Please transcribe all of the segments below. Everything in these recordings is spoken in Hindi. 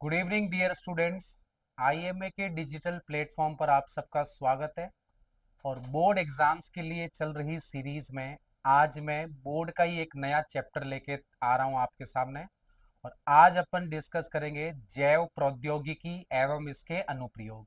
Good evening dear students. IMA के डिजिटल प्लेटफॉर्म पर आप सबका स्वागत है। और बोर्ड एग्जाम्स के लिए चल रही सीरीज में आज मैं बोर्ड का ही एक नया चैप्टर लेके आ रहा हूं आपके सामने। और आज अपन डिस्कस करेंगे जैव प्रौद्योगिकी एवं इसके अनुप्रयोग।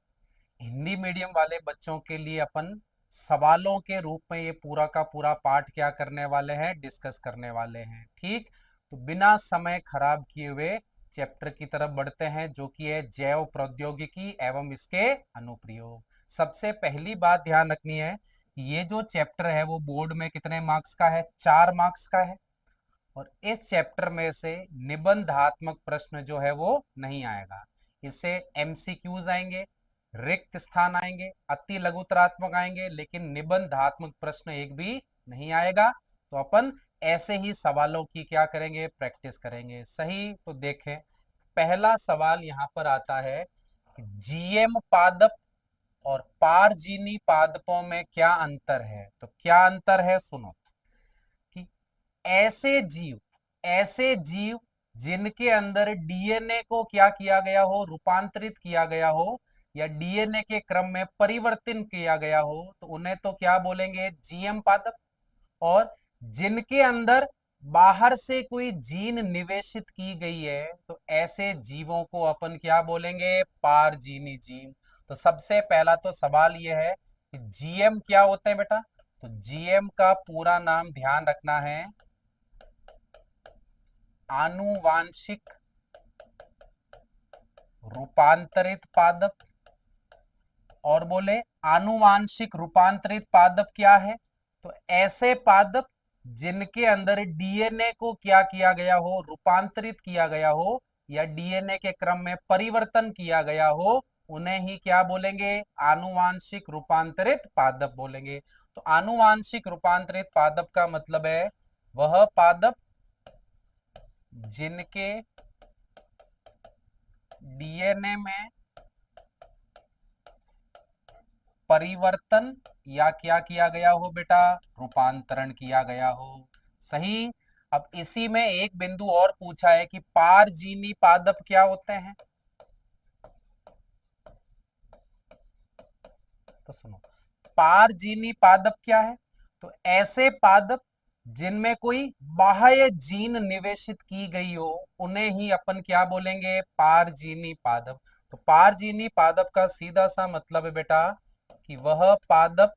हिंदी मीडियम वाले बच्चों के लिए अपन सवालों के रूप में ये पूरा का पूरा पाठ क्या करने वाले हैं, डिस्कस करने वाले हैं। ठीक, तो बिना समय खराब किए हुए चैप्टर की तरफ बढ़ते हैं, जो कि है जैव प्रौद्योगिकी एवं इसके अनुप्रयोग। सबसे पहली बात ध्यान रखनी है कि ये जो चैप्टर है वो बोर्ड में कितने मार्क्स का है? 4 मार्क्स का है। और इस चैप्टर में से निबंधात्मक प्रश्न जो है वो नहीं आएगा। इससे एमसीक्यूज आएंगे, रिक्त स्थान आएंगे, अति लघुतरात्मक आएंगे, लेकिन निबंधात्मक प्रश्न एक भी नहीं आएगा। तो अपन ऐसे ही सवालों की क्या करेंगे? प्रैक्टिस करेंगे। सही, तो देखें, पहला सवाल यहां पर आता है कि जीएम पादप और पारजीनी पादपों में क्या अंतर है? तो क्या अंतर है, सुनो। कि ऐसे जीव जिनके अंदर डीएनए को क्या किया गया हो? रूपांतरित किया गया हो, या डीएनए के क्रम में परिवर्तन किया गया हो, तो उन्हें तो क्या बोलेंगे? जीएम पादप। और जिनके अंदर बाहर से कोई जीन निवेशित की गई है, तो ऐसे जीवों को अपन क्या बोलेंगे? पारजीनी जीव। तो सबसे पहला तो सवाल यह है कि जीएम क्या होते हैं बेटा? तो जीएम का पूरा नाम ध्यान रखना है, आनुवांशिक रूपांतरित पादप। और बोले आनुवांशिक रूपांतरित पादप क्या है? तो ऐसे पादप जिनके अंदर डीएनए को क्या किया गया हो? रूपांतरित किया गया हो, या डीएनए के क्रम में परिवर्तन किया गया हो, उन्हें ही क्या बोलेंगे? आनुवांशिक रूपांतरित पादप बोलेंगे। तो आनुवांशिक रूपांतरित पादप का मतलब है वह पादप जिनके डीएनए में परिवर्तन या क्या किया गया हो बेटा? रूपांतरण किया गया हो। सही। अब इसी में एक बिंदु और पूछा है कि पारजीनी पादप क्या होते हैं? तो सुनो, पारजीनी पादप क्या है? तो ऐसे पादप जिनमें कोई बाह्य जीन निवेशित की गई हो, उन्हें ही अपन क्या बोलेंगे? पारजीनी पादप। तो पारजीनी पादप का सीधा सा मतलब है बेटा कि वह पादप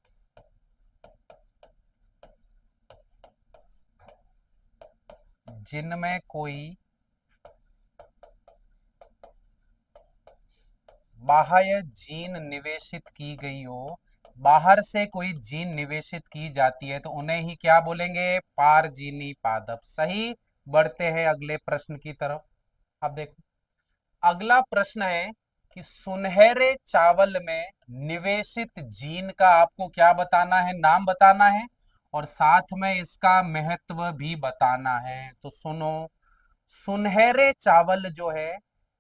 जिनमें कोई बाह्य जीन निवेशित की गई हो, बाहर से कोई जीन निवेशित की जाती है, तो उन्हें ही क्या बोलेंगे? पारजीनी पादप। सही। बढ़ते हैं अगले प्रश्न की तरफ। अब देखो, अगला प्रश्न है कि सुनहरे चावल में निवेशित जीन का आपको क्या बताना है? नाम बताना है, और साथ में इसका महत्व भी बताना है। तो सुनो, सुनहरे चावल जो है,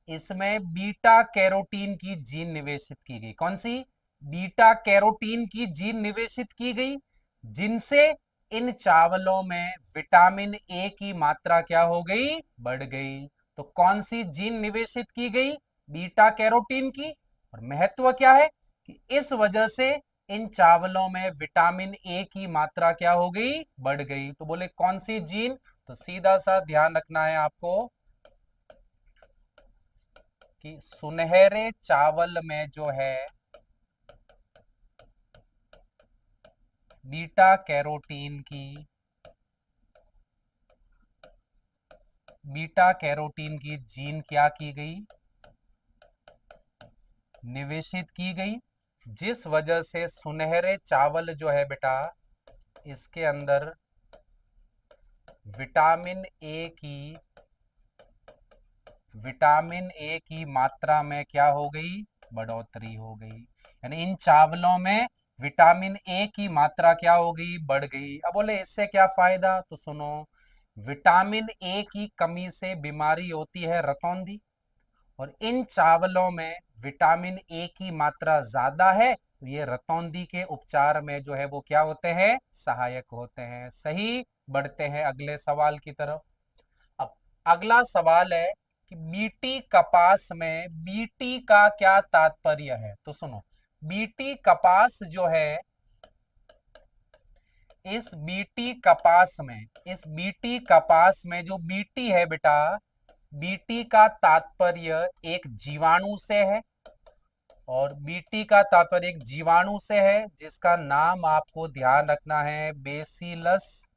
इसमें बीटा कैरोटीन की जीन निवेशित की गई। कौन सी? बीटा कैरोटीन की जीन निवेशित की गई, जिनसे इन चावलों में विटामिन ए की मात्रा क्या हो गई? बढ़ गई। तो कौन सी जीन निवेशित की गई? बीटा कैरोटीन की। और महत्व क्या है कि इस वजह से इन चावलों में विटामिन ए की मात्रा क्या हो गई? बढ़ गई। तो बोले कौन सी जीन? तो सीधा सा ध्यान रखना है आपको कि सुनहरे चावल में जो है बीटा कैरोटीन की, बीटा कैरोटीन की जीन क्या की गई? निवेशित की गई, जिस वजह से सुनहरे चावल जो है बेटा, इसके अंदर विटामिन ए की, विटामिन ए की मात्रा में क्या हो गई? बढ़ोतरी हो गई। यानी इन चावलों में विटामिन ए की मात्रा क्या हो गई? बढ़ गई। अब बोले इससे क्या फायदा? तो सुनो, विटामिन ए की कमी से बीमारी होती है रतौंधी, और इन चावलों में विटामिन ए की मात्रा ज्यादा है, तो ये रतौंधी के उपचार में जो है वो क्या होते हैं? सहायक होते हैं। सही। बढ़ते हैं अगले सवाल की तरफ। अब अगला सवाल है कि बीटी कपास में बीटी का क्या तात्पर्य है। तो सुनो, बीटी कपास जो है, इस बीटी कपास में जो बीटी है बेटा, बीटी का तात्पर्य एक जीवाणु से है, और बीटी का तात्पर्य एक जीवाणु से है जिसका नाम आपको ध्यान रखना है, बेसिलस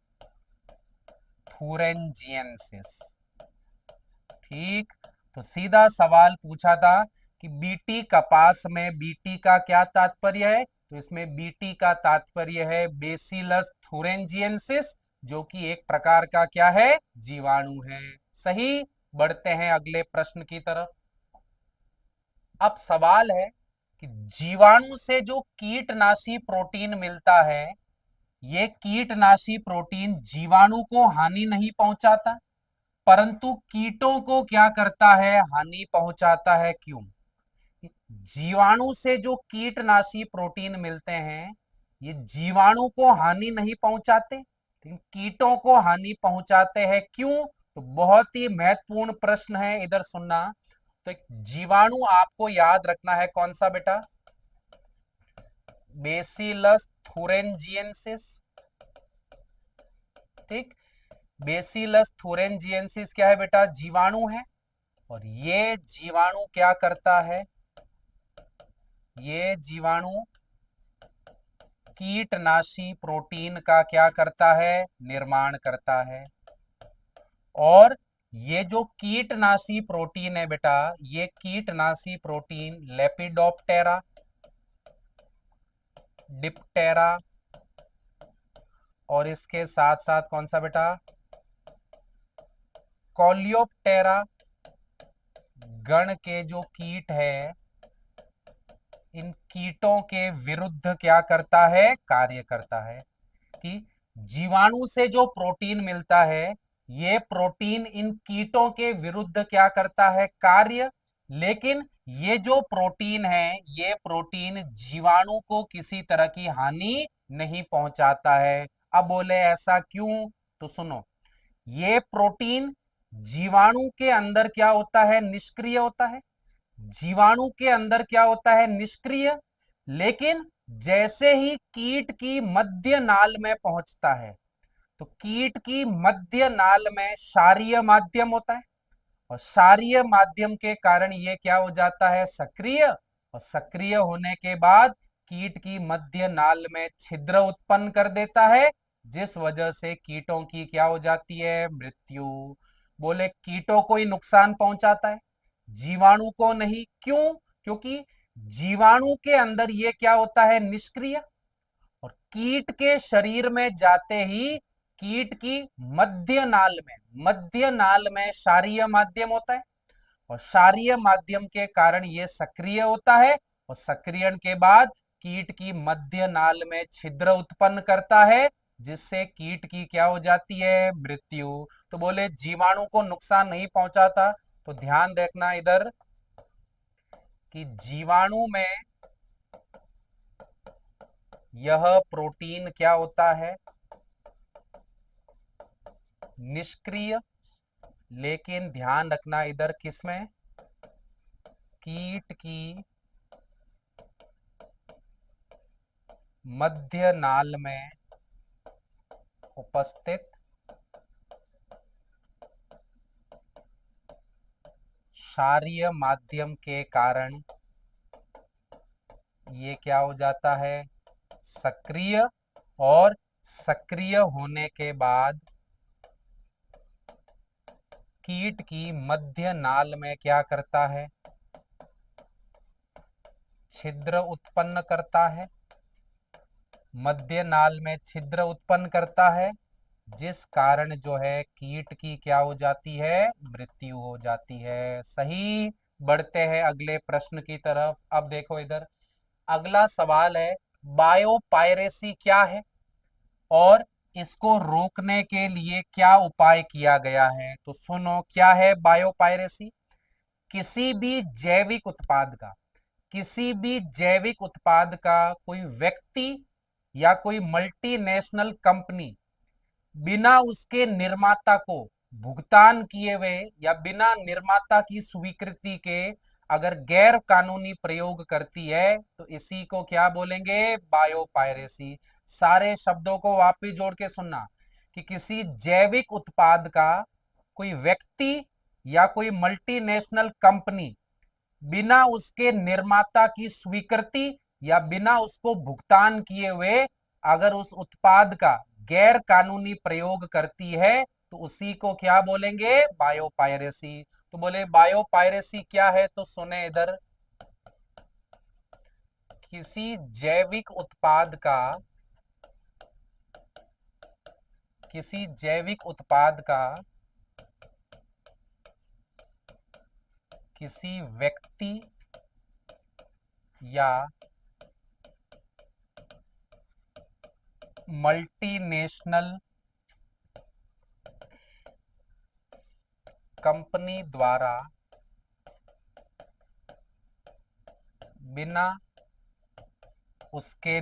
थुरिंजिएंसिस। ठीक, तो सीधा सवाल पूछा था कि बीटी कपास में बीटी का क्या तात्पर्य है, तो इसमें बीटी का तात्पर्य है बेसिलस थुरिंजिएंसिस, जो कि एक प्रकार का क्या है, जीवाणु है। सही। बढ़ते हैं अगले प्रश्न की तरफ। अब सवाल है कि जीवाणु से जो कीटनाशी प्रोटीन मिलता है, ये कीटनाशी प्रोटीन जीवाणु को हानि नहीं पहुंचाता, परंतु कीटों को क्या करता है, हानि पहुंचाता है। क्यों? जीवाणु से जो कीटनाशी प्रोटीन मिलते हैं, ये जीवाणु को हानि नहीं पहुंचाते, लेकिन कीटों को हानि पहुंचाते हैं। क्यों? तो बहुत ही महत्वपूर्ण प्रश्न है, इधर सुनना। तो एक जीवाणु आपको याद रखना है, कौन सा बेटा, बेसिलस थुरिंजिएंसिस। ठीक, बेसिलस थुरिंजिएंसिस क्या है बेटा, जीवाणु है। और ये जीवाणु क्या करता है, ये जीवाणु कीटनाशी प्रोटीन का क्या करता है, निर्माण करता है। और ये जो कीटनाशी प्रोटीन है बेटा, ये कीटनाशी प्रोटीन लेपिडोप्टेरा, डिप्टेरा, और इसके साथ साथ कौन सा बेटा, कोलियोप्टेरा गण के जो कीट है, इन कीटों के विरुद्ध क्या करता है, कार्य करता है। कि जीवाणु से जो प्रोटीन मिलता है, ये प्रोटीन इन कीटों के विरुद्ध क्या करता है, कार्य। लेकिन ये जो प्रोटीन है, ये प्रोटीन जीवाणु को किसी तरह की हानि नहीं पहुंचाता है। अब बोले ऐसा क्यों? तो सुनो, ये प्रोटीन जीवाणु के अंदर क्या होता है, निष्क्रिय होता है। जीवाणु के अंदर क्या होता है, निष्क्रिय। लेकिन जैसे ही कीट की मध्य नाल में पहुंचता है, तो कीट की मध्य नाल में क्षारीय माध्यम होता है, और क्षारीय माध्यम के कारण ये क्या हो जाता है, सक्रिय। और सक्रिय होने के बाद कीट की मध्य नाल में छिद्र उत्पन्न कर देता है, जिस वजह से कीटों की क्या हो जाती है, मृत्यु। बोले कीटों को ही नुकसान पहुंचाता है, जीवाणु को नहीं। क्यों? क्योंकि जीवाणु के अंदर ये क्या होता है, निष्क्रिय। और कीट के शरीर में जाते ही कीट की मध्य नाल में क्षारीय माध्यम होता है, और क्षारीय माध्यम के कारण ये सक्रिय होता है, और सक्रियण के बाद कीट की मध्य नाल में छिद्र उत्पन्न करता है, जिससे कीट की क्या हो जाती है, मृत्यु। तो बोले जीवाणु को नुकसान नहीं पहुंचाता। तो ध्यान देखना इधर कि जीवाणु में यह प्रोटीन क्या होता है, निष्क्रिय। लेकिन ध्यान रखना इधर किसमें, कीट की मध्य नाल में उपस्थित क्षारीय माध्यम के कारण ये क्या हो जाता है, सक्रिय। और सक्रिय होने के बाद कीट की मध्य नाल में क्या करता है, छिद्र उत्पन्न करता है। मध्य नाल में छिद्र उत्पन्न करता है, जिस कारण जो है कीट की क्या हो जाती है, मृत्यु हो जाती है। सही। बढ़ते हैं अगले प्रश्न की तरफ। अब देखो इधर अगला सवाल है, बायोपायरेसी क्या है और इसको रोकने के लिए क्या उपाय किया गया है। तो सुनो, क्या है बायोपायरेसी। किसी भी जैविक उत्पाद का किसी भी जैविक उत्पाद का कोई व्यक्ति या कोई मल्टीनेशनल कंपनी बिना उसके निर्माता को भुगतान किए हुए या बिना निर्माता की स्वीकृति के अगर गैर कानूनी प्रयोग करती है तो इसी को क्या बोलेंगे? बायोपायरेसी। सारे शब्दों को वापिस जोड़ के सुनना कि किसी जैविक उत्पाद का कोई व्यक्ति या कोई मल्टीनेशनल कंपनी बिना उसके निर्माता की स्वीकृति या बिना उसको भुगतान किए हुए अगर उस उत्पाद का गैर कानूनी प्रयोग करती है तो उसी को क्या बोलेंगे? बायोपायरेसी। तो बोले बायोपायरेसी क्या है, तो सुने इधर। किसी जैविक उत्पाद का किसी जैविक उत्पाद का किसी व्यक्ति या मल्टीनेशनल कंपनी द्वारा बिना उसके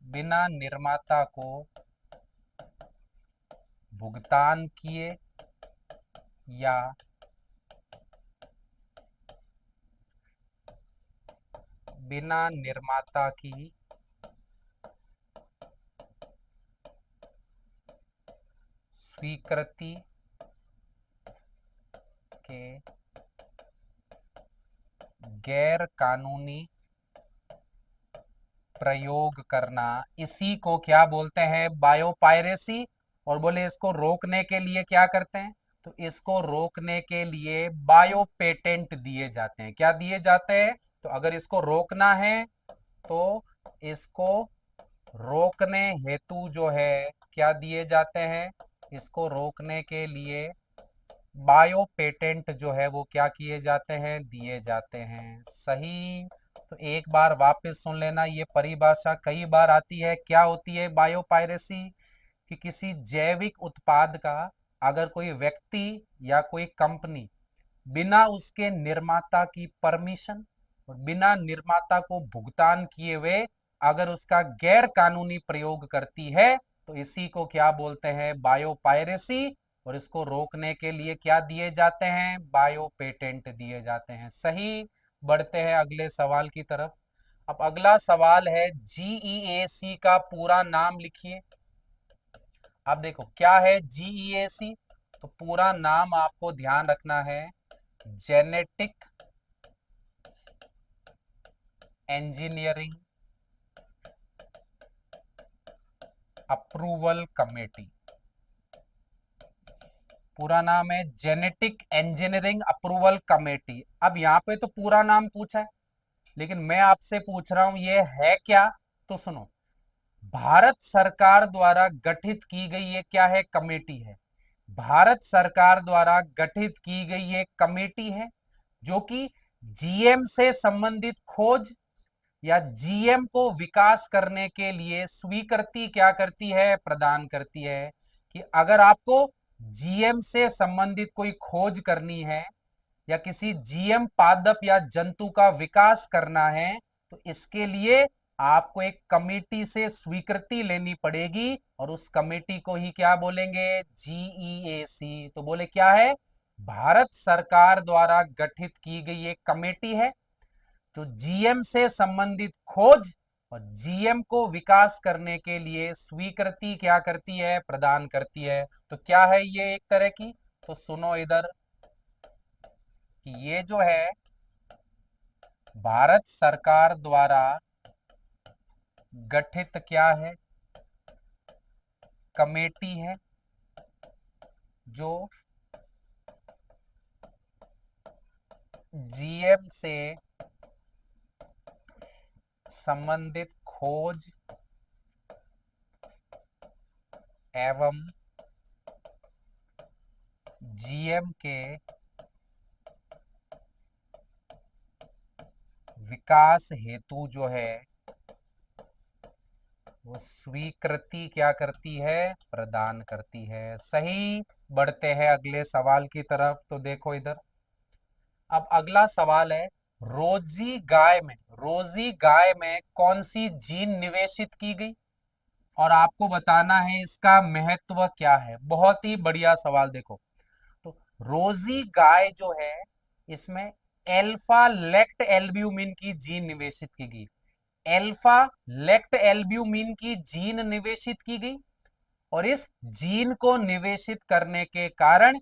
बिना निर्माता को भुगतान किए या बिना निर्माता की स्वीकृति के गैर कानूनी प्रयोग करना, इसी को क्या बोलते हैं? बायोपायरेसी। और बोले इसको रोकने के लिए क्या करते हैं? तो इसको रोकने के लिए बायो पेटेंट दिए जाते हैं। क्या दिए जाते हैं? तो अगर इसको रोकना है तो इसको रोकने हेतु जो है क्या दिए जाते हैं? इसको रोकने के लिए बायो पेटेंट जो है वो क्या किए जाते हैं? दिए जाते हैं। सही। तो एक बार वापस सुन लेना, ये परिभाषा कई बार आती है। क्या होती है बायोपायरेसी? कि किसी जैविक उत्पाद का अगर कोई व्यक्ति या कोई कंपनी बिना उसके निर्माता की परमिशन और बिना निर्माता को भुगतान किए हुए अगर उसका गैर कानूनी प्रयोग करती है तो इसी को क्या बोलते हैं? बायोपायरेसी। और इसको रोकने के लिए क्या दिए जाते हैं? बायो पेटेंट दिए जाते हैं। सही। बढ़ते हैं अगले सवाल की तरफ। अब अगला सवाल है, जीईएसी का पूरा नाम लिखिए। अब देखो क्या है जीईएसी, तो पूरा नाम आपको ध्यान रखना है, जेनेटिक इंजीनियरिंग अप्रूवल कमेटी। पूरा नाम है जेनेटिक इंजीनियरिंग अप्रूवल कमेटी। अब यहाँ पे तो पूरा नाम पूछा है, लेकिन मैं आपसे पूछ रहा हूं ये है क्या? तो सुनो, भारत सरकार द्वारा गठित की गई ये क्या है? कमेटी है। भारत सरकार द्वारा गठित की गई ये कमेटी है जो कि जीएम से संबंधित खोज या जीएम को विकास करने के लिए स्वीकृति क्या करती है? प्रदान करती है। कि अगर आपको जीएम से संबंधित कोई खोज करनी है या किसी जीएम पादप या जंतु का विकास करना है तो इसके लिए आपको एक कमेटी से स्वीकृति लेनी पड़ेगी और उस कमेटी को ही क्या बोलेंगे? जीईएसी। तो बोले क्या है? भारत सरकार द्वारा गठित की गई एक कमेटी है जो जीएम से संबंधित खोज और जीएम को विकास करने के लिए स्वीकृति क्या करती है? प्रदान करती है। तो क्या है ये एक तरह की? तो सुनो इधर, ये जो है भारत सरकार द्वारा गठित क्या है? कमेटी है जो जीएम से संबंधित खोज एवं जीएम के विकास हेतु जो है वो स्वीकृति क्या करती है? प्रदान करती है। सही। बढ़ते हैं अगले सवाल की तरफ। तो देखो इधर, अब अगला सवाल है, रोजी गाय में कौन सी जीन निवेशित की गई? और आपको बताना है इसका महत्व क्या है। बहुत ही बढ़िया सवाल। देखो, तो रोजी गाय जो है, इसमें एल्फा लेक्ट एल्ब्यूमिन की जीन निवेशित की गई। एल्फा लेक्ट एल्ब्यूमिन की जीन निवेशित की गई, और इस जीन को निवेशित करने के कारण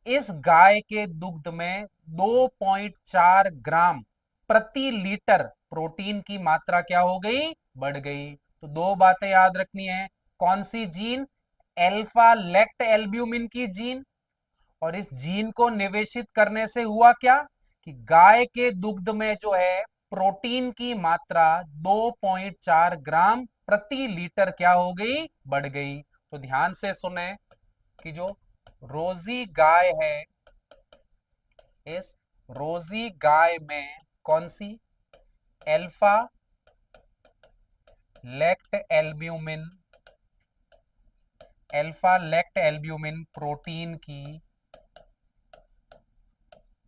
इस गाय के दुग्ध में 2.4 ग्राम प्रति लीटर प्रोटीन की मात्रा क्या हो गई, बढ़ गई। तो दो बातें याद रखनी है। कौन सी जीन? एल्फा लेक्ट एल्ब्यूमिन की जीन। और इस जीन को निवेशित करने से हुआ क्या कि गाय के दुग्ध में जो है प्रोटीन की मात्रा 2.4 ग्राम प्रति लीटर क्या हो गई, बढ़ गई। तो ध्यान से सुने कि जो रोजी गाय है, इस रोजी गाय में कौन सी? Alpha lactalbumin, alpha lactalbumin protein की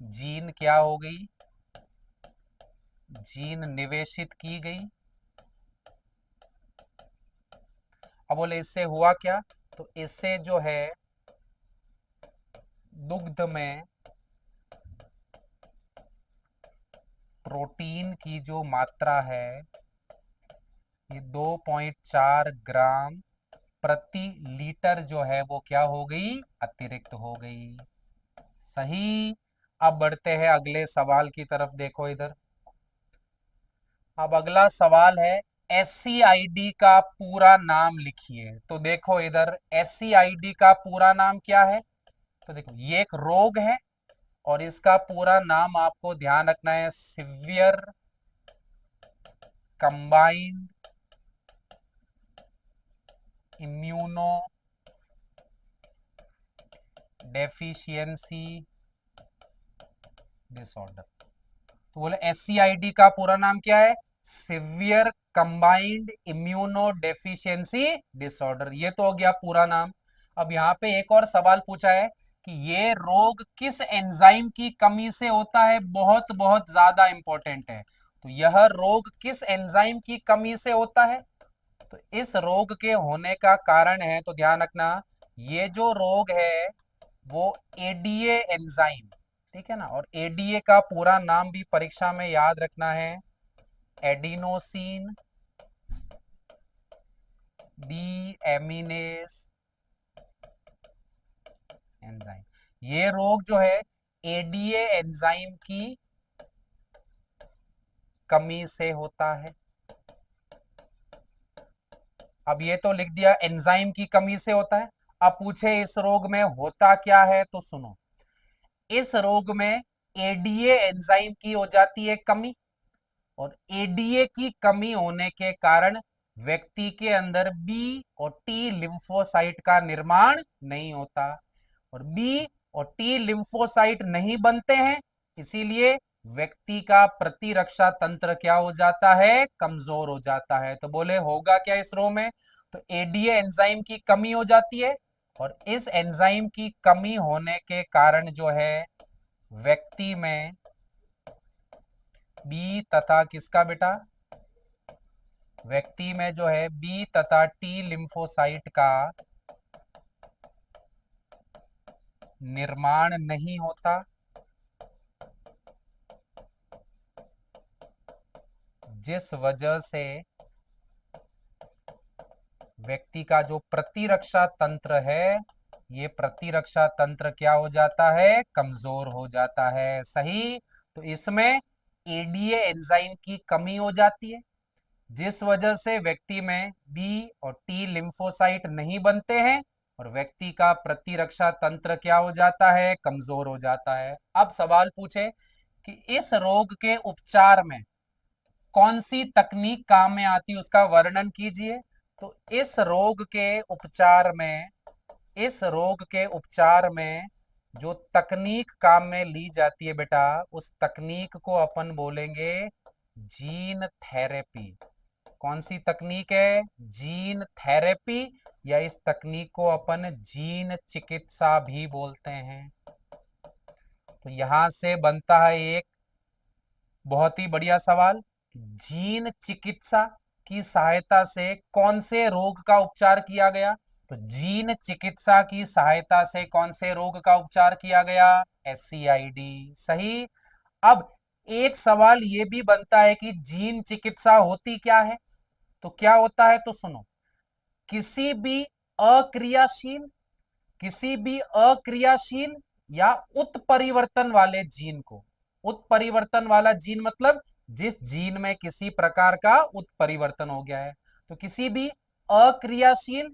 जीन क्या हो गई, जीन निवेशित की गई। अब बोले इससे हुआ क्या? तो इससे जो है दुग्ध में प्रोटीन की जो मात्रा है, ये 2.4 ग्राम प्रति लीटर जो है वो क्या हो गई, अतिरिक्त हो गई। सही। अब बढ़ते हैं अगले सवाल की तरफ। देखो इधर, अब अगला सवाल है, एससीआईडी का पूरा नाम लिखिए। तो देखो इधर, एससीआईडी का पूरा नाम क्या है? तो देखो, ये एक रोग है, और इसका पूरा नाम आपको ध्यान रखना है, severe combined immuno deficiency disorder. तो बोले एससीआईडी का पूरा नाम क्या है? Severe combined immuno deficiency disorder. ये तो हो गया पूरा नाम। अब यहाँ पे एक और सवाल पूछा है कि ये रोग किस एंजाइम की कमी से होता है। बहुत बहुत ज्यादा इंपॉर्टेंट है। तो यह रोग किस एंजाइम की कमी से होता है? तो इस रोग के होने का कारण है, तो ध्यान रखना, ये जो रोग है वो एडीए एंजाइम, ठीक है ना। और एडीए का पूरा नाम भी परीक्षा में याद रखना है, एडिनोसिन डी एमिनेस एंजाइम। ये रोग जो है एडीए एंजाइम की कमी से होता है। अब ये तो लिख दिया एंजाइम की कमी से होता है। अब पूछे इस रोग में होता क्या है, तो सुनो, इस रोग में एडीए एंजाइम की हो जाती है कमी, और एडीए की कमी होने के कारण व्यक्ति के अंदर बी और टी लिम्फोसाइट का निर्माण नहीं होता, और बी और टी लिम्फोसाइट नहीं बनते हैं, इसीलिए व्यक्ति का प्रतिरक्षा तंत्र क्या हो जाता है, कमजोर हो जाता है। तो बोले होगा क्या इस रोग में? तो एडीए एंजाइम की कमी हो जाती है, और इस एंजाइम की कमी होने के कारण जो है व्यक्ति में बी तथा किसका बेटा, व्यक्ति में जो है बी तथा टी लिम्फोसाइट का निर्माण नहीं होता, जिस वजह से व्यक्ति का जो प्रतिरक्षा तंत्र है, ये प्रतिरक्षा तंत्र क्या हो जाता है, कमजोर हो जाता है। सही। तो इसमें एडीए एंजाइम की कमी हो जाती है, जिस वजह से व्यक्ति में बी और टी लिम्फोसाइट नहीं बनते हैं, और व्यक्ति का प्रतिरक्षा तंत्र क्या हो जाता है, कमजोर हो जाता है। अब सवाल पूछे कि इस रोग के उपचार में कौन सी तकनीक काम में आती है, उसका वर्णन कीजिए। तो इस रोग के उपचार में जो तकनीक काम में ली जाती है बेटा, उस तकनीक को अपन बोलेंगे जीन थेरेपी। कौन सी तकनीक है? जीन थेरेपी, या इस तकनीक को अपन जीन चिकित्सा भी बोलते हैं। तो यहां से बनता है एक बहुत ही बढ़िया सवाल, जीन चिकित्सा की सहायता से कौन से रोग का उपचार किया गया? तो जीन चिकित्सा की सहायता से कौन से रोग का उपचार किया गया? SCID। सही। अब एक सवाल ये भी बनता है कि जीन चिकित्सा होती क्या है? तो क्या होता है, तो सुनो। किसी भी अक्रियाशील किसी भी अक्रियाशील या उत्परिवर्तन वाले जीन को, उत्परिवर्तन वाला जीन मतलब जिस जीन में किसी प्रकार का उत्परिवर्तन हो गया है, तो किसी भी अक्रियाशील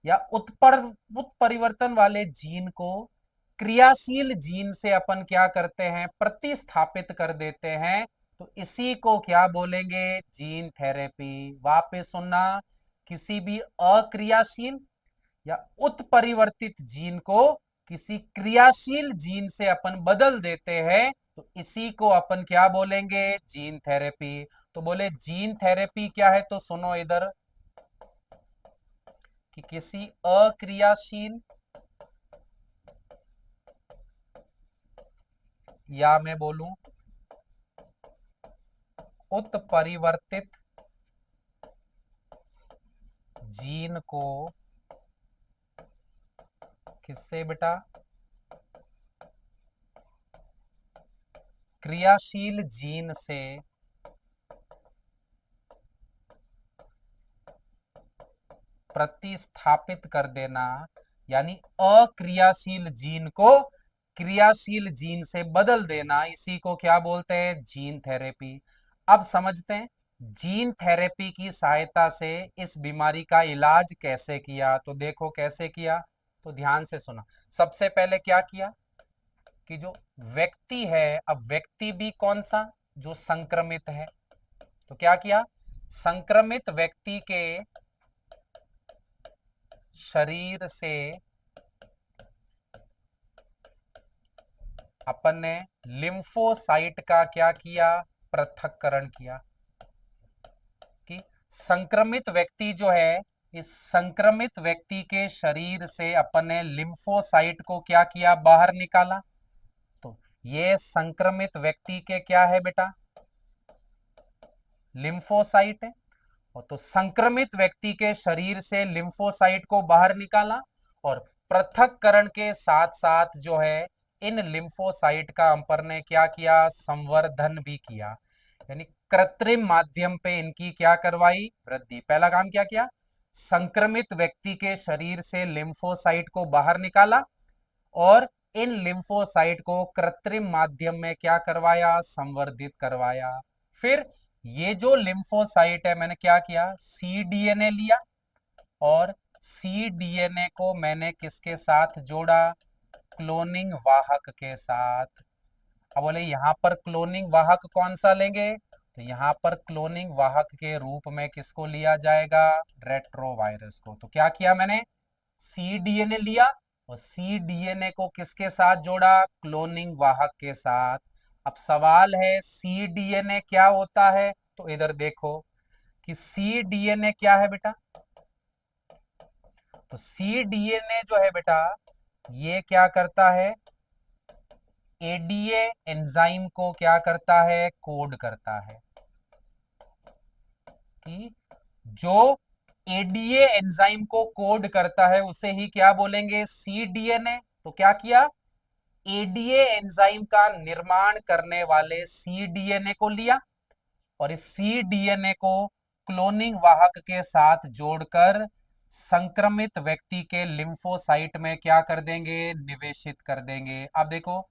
या उत्परिवर्तन वाले जीन को क्रियाशील जीन से अपन क्या करते हैं, प्रतिस्थापित कर देते हैं। तो इसी को क्या बोलेंगे? Gene therapy. वापस सुनना। किसी भी अक्रियाशील या उत्परिवर्तित जीन को किसी क्रियाशील जीन से अपन बदल देते हैं, तो इसी को अपन क्या बोलेंगे? Gene therapy. तो बोले जीन थेरेपी क्या है, तो सुनो इधर कि किसी अक्रियाशील या मैं बोलूं उत्परिवर्तित जीन को किससे बेटा? क्रियाशील जीन से प्रतिस्थापित कर देना, यानी अक्रियाशील जीन को क्रियाशील जीन से बदल देना, इसी को क्या बोलते हैं? Gene therapy. अब समझते हैं जीन थेरेपी की सहायता से इस बीमारी का इलाज कैसे किया। तो देखो कैसे किया, तो ध्यान से सुना। सबसे पहले क्या किया कि जो व्यक्ति है, अब व्यक्ति भी कौन सा? जो संक्रमित है। तो क्या किया? संक्रमित व्यक्ति के शरीर से अपन ने लिम्फोसाइट का क्या किया? पृथक्करण किया। कि संक्रमित व्यक्ति जो है, इस संक्रमित व्यक्ति के शरीर से अपन ने लिम्फोसाइट को क्या किया? बाहर निकाला। तो ये संक्रमित व्यक्ति के क्या है बेटा? लिम्फोसाइट है। और तो संक्रमित व्यक्ति के शरीर से लिम्फोसाइट को बाहर निकाला, और पृथक्करण के साथ साथ जो है इन लिम्फोसाइट का अपन ने क्या किया? संवर्धन भी किया। यानी कृत्रिम माध्यम पे इनकी क्या करवाई? वृद्धि। पहला काम क्या किया? संक्रमित व्यक्ति के शरीर से लिम्फोसाइट को बाहर निकाला, और इन लिम्फोसाइट को कृत्रिम माध्यम में क्या करवाया? संवर्धित करवाया। फिर ये जो लिम्फोसाइट है, मैंने क्या किया? cDNA लिया, और cDNA को मैंने किसके साथ जोड़ा? क्लोनिंग वाहक के साथ। अब बोले यहां पर क्लोनिंग वाहक कौन सा लेंगे? तो यहां पर क्लोनिंग वाहक के रूप में किसको लिया जाएगा? रेट्रोवायरस को। तो क्या किया मैंने? cDNA लिया, और cDNA को किसके साथ जोड़ा? क्लोनिंग वाहक के साथ। अब सवाल है cDNA क्या होता है? तो इधर देखो कि cDNA क्या है बेटा? तो cDNA जो है बेटा, ये क्या करता है? एडीए एंजाइम को क्या करता है? कोड करता है। कि जो एडीए एंजाइम को कोड करता है उसे ही क्या बोलेंगे? cDNA। तो क्या किया? एडीए एंजाइम का निर्माण करने वाले cDNA को लिया, और इस cDNA को क्लोनिंग वाहक के साथ जोड़कर संक्रमित व्यक्ति के लिम्फोसाइट में क्या कर देंगे? निवेशित कर देंगे। अब देखो,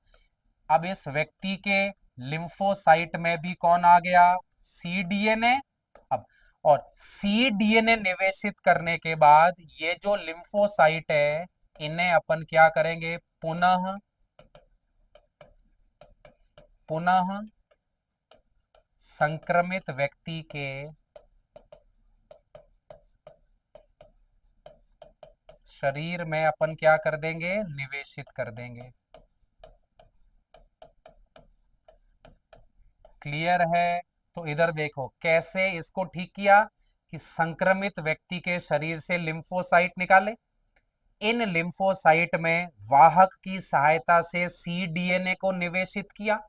अब इस व्यक्ति के लिम्फोसाइट में भी कौन आ गया? cDNA। अब और cDNA निवेशित करने के बाद ये जो लिम्फोसाइट है, इन्हें अपन क्या करेंगे? पुनः पुनः संक्रमित व्यक्ति के शरीर में अपन क्या कर देंगे? निवेशित कर देंगे। क्लियर है? तो इधर देखो कैसे इसको ठीक किया कि संक्रमित व्यक्ति के शरीर से लिम्फोसाइट निकाले, इन लिम्फोसाइट में वाहक की सहायता से cDNA को निवेशित किया।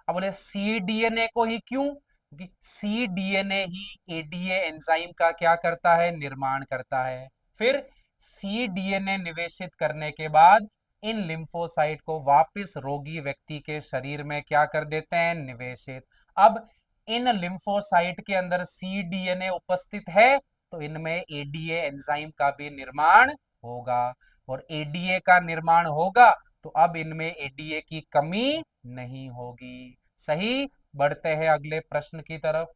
अब बोले cDNA को ही क्यों? क्योंकि सी डीएनए ही एडीए एंजाइम का क्या करता है, निर्माण करता है। फिर सी डीएनए निवेशित करने के बाद इन लिम्फोसाइट को वापस रोगी व्यक्ति के शरीर में क्या कर देते हैं, निवेशित। अब इन लिम्फोसाइट के अंदर सी डीएनए उपस्थित है तो इनमें एडीए एंजाइम का भी निर्माण होगा, और एडीए का निर्माण होगा तो अब इनमें एडीए की कमी नहीं होगी। सही। बढ़ते हैं अगले प्रश्न की तरफ।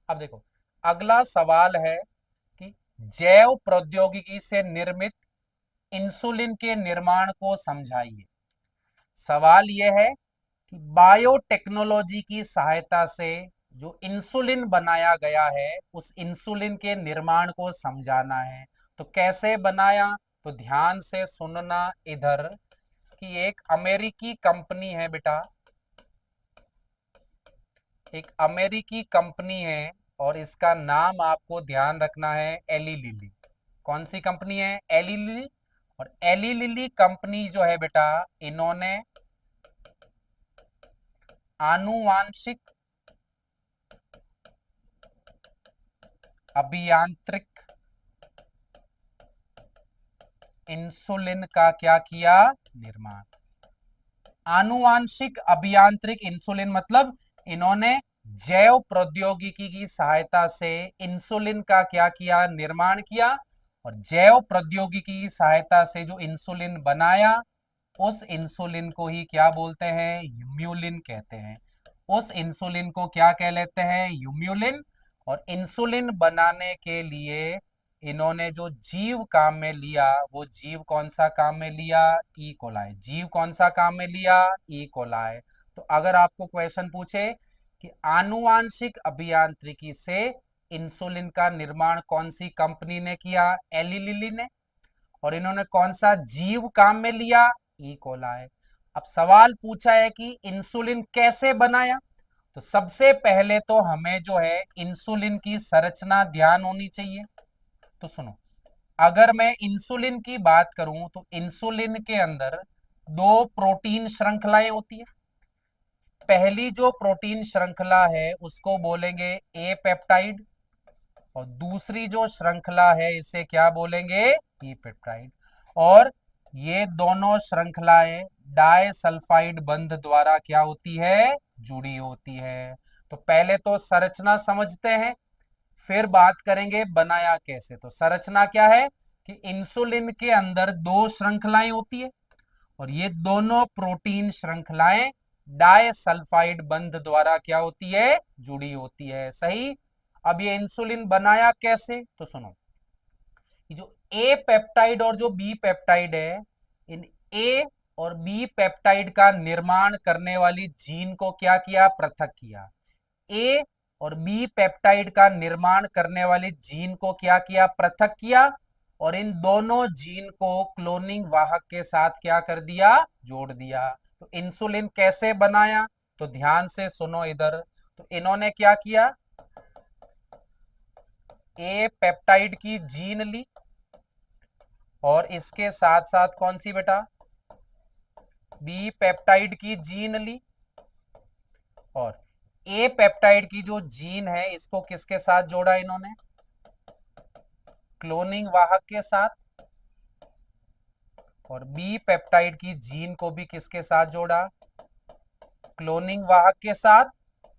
अब देखो, अगला सवाल है कि जैव प्रौद्योगिकी से निर्मित इंसुलिन के निर्माण को समझाइए। सवाल यह है कि बायोटेक्नोलॉजी की सहायता से जो इंसुलिन बनाया गया है उस इंसुलिन के निर्माण को समझाना है। तो कैसे बनाया, तो ध्यान से सुनना इधर कि एक अमेरिकी कंपनी है बेटा, एक अमेरिकी कंपनी है और इसका नाम आपको ध्यान रखना है एली लिली। कौन सी कंपनी है, एली लिली। और एली लिली कंपनी जो है बेटा, इन्होंने आनुवांशिक अभियांत्रिक इंसुलिन का क्या किया, निर्माण। आनुवांशिक अभियांत्रिक इंसुलिन मतलब इन्होंने जैव प्रौद्योगिकी की सहायता से इंसुलिन का क्या किया, निर्माण किया। और जैव प्रौद्योगिकी की सहायता से जो इंसुलिन बनाया उस इंसुलिन को ही क्या बोलते हैं, यूम्यूलिन कहते हैं। उस इंसुलिन को क्या कह लेते हैं, यूम्यूलिन। और इंसुलिन बनाने के लिए इन्होंने जो जीव काम में लिया वो जीव कौन सा काम में लिया, ई कोलाई। जीव कौन सा काम में लिया, ई कोलाई। तो अगर आपको क्वेश्चन पूछे कि आनुवांशिक अभियांत्रिकी से इंसुलिन का निर्माण कौन सी कंपनी ने किया, एली लिली ने। और इन्होंने कौन सा जीव काम में लिया, ई कोलाई। अब सवाल पूछा है कि इंसुलिन कैसे बनाया। तो सबसे पहले तो हमें जो है इंसुलिन की संरचना ध्यान होनी चाहिए। तो सुनो, अगर मैं इंसुलिन की बात करूं तो इंसुलिन के अंदर दो प्रोटीन श्रृंखलाएं होती है। पहली जो प्रोटीन श्रृंखला है उसको बोलेंगे ए पेप्टाइड, और दूसरी जो श्रृंखला है इसे क्या बोलेंगे, ई पेप्टाइड। और ये दोनों श्रृंखलाएं डाई सल्फाइड बंध द्वारा क्या होती है, जुड़ी होती है। तो पहले तो संरचना समझते हैं, फिर बात करेंगे बनाया कैसे। तो संरचना क्या है कि इंसुलिन के अंदर दो श्रृंखलाएं होती है और ये दोनों प्रोटीन श्रृंखलाएं डाई सल्फाइड बंध द्वारा क्या होती है, जुड़ी होती है। सही। अब ये इंसुलिन बनाया कैसे, तो सुनो, जो ए पेप्टाइड और जो बी पेप्टाइड है, इन ए और बी पेप्टाइड का निर्माण करने वाली जीन को क्या किया, पृथक किया। ए और बी पेप्टाइड का निर्माण करने वाली जीन को क्या किया, पृथक किया। और इन दोनों जीन को क्लोनिंग वाहक के साथ क्या कर दिया, जोड़ दिया। तो इंसुलिन कैसे बनाया, तो ध्यान से सुनो इधर। तो इन्होंने क्या किया, ए पेप्टाइड की जीन ली और इसके साथ साथ कौन सी बेटा, बी पेप्टाइड की जीन ली। और ए पेप्टाइड की जो जीन है इसको किसके साथ जोड़ा इन्होंने, क्लोनिंग वाहक के साथ। और बी पेप्टाइड की जीन को भी किसके साथ जोड़ा, क्लोनिंग वाहक के साथ।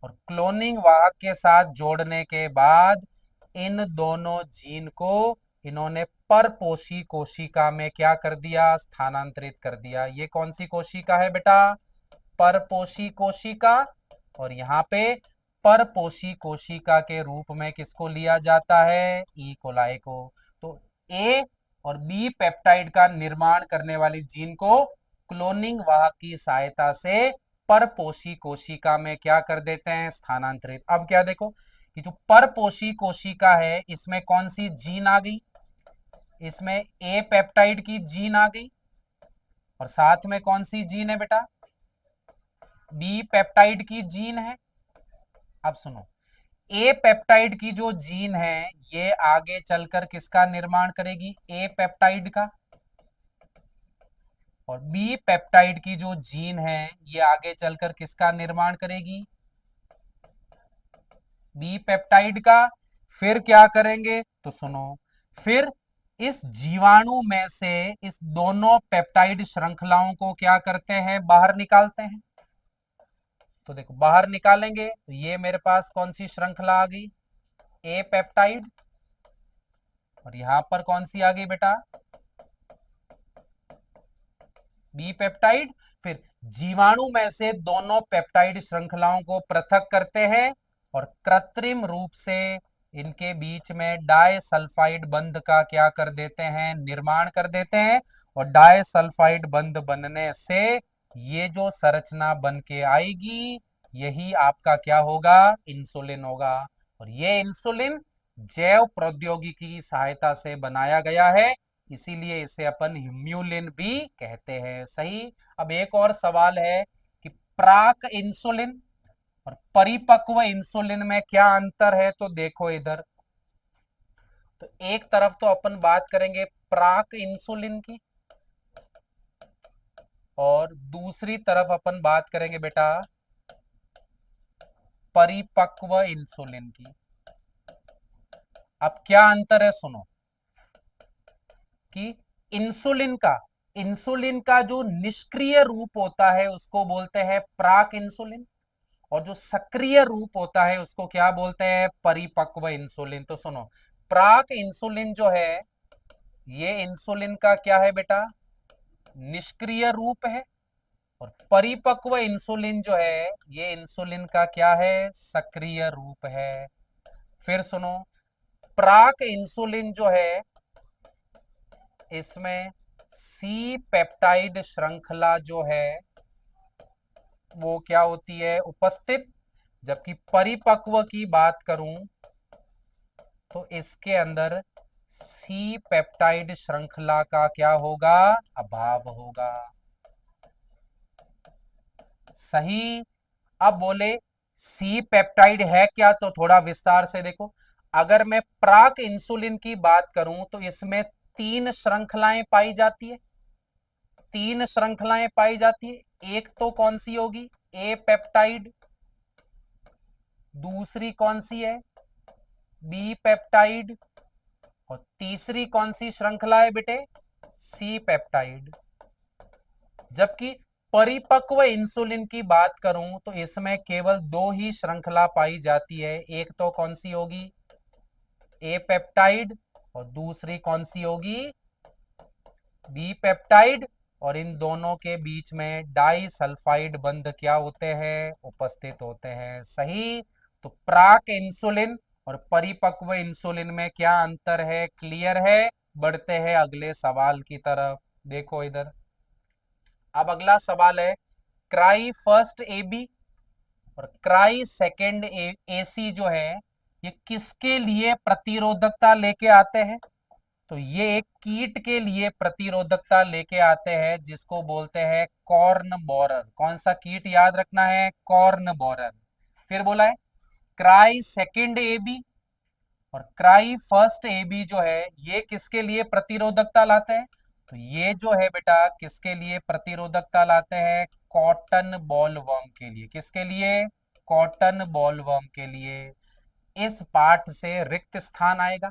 और क्लोनिंग वाहक के साथ जोड़ने के बाद इन दोनों जीन को इन्होंने परपोषी कोशिका में क्या कर दिया, स्थानांतरित कर दिया। ये कौन सी कोशिका है बेटा, परपोषी कोशिका। और यहाँ पे परपोषी कोशिका के रूप में किसको लिया जाता है, ई कोलाई को। तो ए और बी पेप्टाइड का निर्माण करने वाली जीन को क्लोनिंग वाहक की सहायता से परपोषी कोशिका में क्या कर देते हैं, स्थानांतरित। अब क्या देखो कि जो परपोषी कोशिका है इसमें कौन सी जीन आ गई, इसमें ए पेप्टाइड की जीन आ गई। और साथ में कौन सी जीन है बेटा, बी पेप्टाइड की जीन है। अब सुनो, ए पेप्टाइड की जो जीन है ये आगे चलकर किसका निर्माण करेगी, ए पेप्टाइड का। और बी पेप्टाइड की जो जीन है ये आगे चलकर किसका निर्माण करेगी, बी पेप्टाइड का। फिर क्या करेंगे तो सुनो, फिर इस जीवाणु में से इस दोनों पेप्टाइड श्रृंखलाओं को क्या करते हैं, बाहर निकालते हैं। तो देखो बाहर निकालेंगे तो ये मेरे पास कौन सी श्रृंखला आ गई, ए पेप्टाइड। और यहां पर कौन सी आ गई बेटा, बी पेप्टाइड। फिर जीवाणु में से दोनों पेप्टाइड श्रृंखलाओं को पृथक करते हैं और कृत्रिम रूप से इनके बीच में डाई सल्फाइड बंध का क्या कर देते हैं, निर्माण कर देते हैं। और डाई सल्फाइड बंध बनने से ये जो संरचना बन के आएगी, यही आपका क्या होगा, इंसुलिन होगा। और ये इंसुलिन जैव प्रौद्योगिकी की सहायता से बनाया गया है, इसीलिए इसे अपन ह्यूम्यूलिन भी कहते हैं। सही। अब एक और सवाल है कि प्राक इंसुलिन और परिपक्व इंसुलिन में क्या अंतर है, तो देखो इधर। तो एक तरफ तो अपन बात करेंगे प्राक इंसुलिन की, और दूसरी तरफ अपन बात करेंगे बेटा परिपक्व इंसुलिन की। अब क्या अंतर है सुनो, कि इंसुलिन का जो निष्क्रिय रूप होता है उसको बोलते हैं प्राक इंसुलिन, और जो सक्रिय रूप होता है उसको क्या बोलते हैं, परिपक्व इंसुलिन। तो सुनो, प्राक इंसुलिन जो है ये इंसुलिन का क्या है बेटा, निष्क्रिय रूप है। और परिपक्व इंसुलिन जो है ये इंसुलिन का क्या है, सक्रिय रूप है। फिर सुनो, प्राक इंसुलिन जो है इसमें सी पेप्टाइड श्रृंखला जो है वो क्या होती है, उपस्थित। जबकि परिपक्व की बात करूं तो इसके अंदर सी पेप्टाइड श्रृंखला का क्या होगा, अभाव होगा। सही। अब बोले सी पेप्टाइड है क्या, तो थोड़ा विस्तार से देखो। अगर मैं प्राक इंसुलिन की बात करूं तो इसमें तीन श्रृंखलाएं पाई जाती है, तीन श्रृंखलाएं पाई जाती है। एक तो कौन सी होगी, ए पेप्टाइड। दूसरी कौन सी है, बी पेप्टाइड। और तीसरी कौन सी श्रृंखला है बेटे, सी पेप्टाइड। जबकि परिपक्व इंसुलिन की बात करूं तो इसमें केवल दो ही श्रृंखला पाई जाती है। एक तो कौन सी होगी, ए पेप्टाइड। और दूसरी कौन सी होगी, बी पेप्टाइड। और इन दोनों के बीच में डाई सल्फाइड बंध क्या होते हैं, उपस्थित होते हैं। सही। तो प्राक इंसुलिन और परिपक्व इंसुलिन में क्या अंतर है, क्लियर है। बढ़ते हैं अगले सवाल की तरफ। देखो इधर, अब अगला सवाल है, क्राई फर्स्ट एबी और क्राई सेकेंड एसी जो है ये किसके लिए प्रतिरोधकता लेके आते हैं। तो ये एक कीट के लिए प्रतिरोधकता लेके आते हैं जिसको बोलते हैं कॉर्न बोरर। कौन सा कीट, याद रखना है, कॉर्न बोरर। फिर बोला है क्राई सेकेंड एबी और क्राई फर्स्ट एबी जो है ये किसके लिए प्रतिरोधकता लाते हैं। तो ये जो है बेटा किसके लिए प्रतिरोधकता लाते हैं, कॉटन बॉलवर्म के लिए। किसके लिए, कॉटन बॉलवर्म के लिए। इस पाठ से रिक्त स्थान आएगा।